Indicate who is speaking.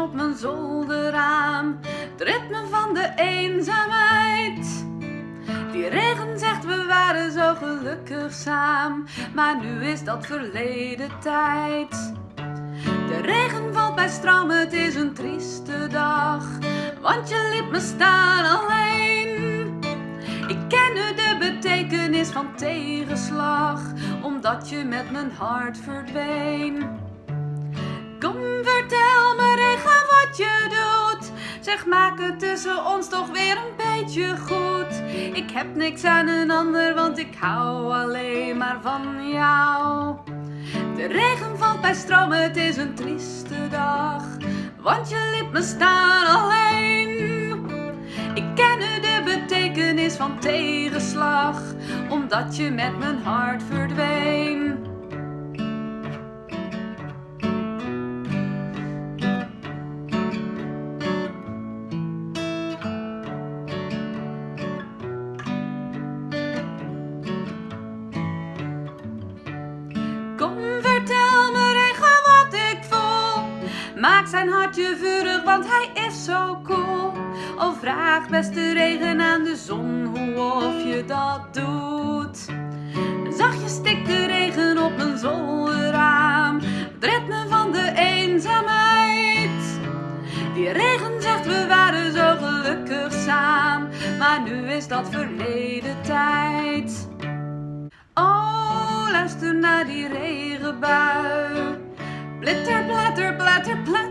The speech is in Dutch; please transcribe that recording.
Speaker 1: op mijn zolderraam, het ritme van de eenzaamheid. Die regen zegt we waren zo gelukkig samen, maar nu is dat verleden tijd. De regen valt bij stroom, het is een trieste dag, want je liet me staan alleen. Ik ken nu de betekenis van tegenslag, omdat je met mijn hart verdween. Kom, vertel me regen wat je doet. Zeg, maak het tussen ons toch weer een beetje goed. Ik heb niks aan een ander, want ik hou alleen maar van jou. De regen valt bij stroom, het is een trieste dag, want je liet me staan alleen. Ik ken nu de betekenis van tegenslag, omdat je met mijn hart verdween. Kom, vertel me regen wat ik voel. Maak zijn hartje vurig, want hij is zo cool. Oh, vraag beste regen aan de zon hoe of je dat doet. Zachtjes stikt de regen op mijn zolderraam, het ritme van de eenzaamheid. Die regen zegt we waren zo gelukkig samen, maar nu is dat verleden tijd. Oh, luister naar die regenbui. Blitter, platter, platter, platter.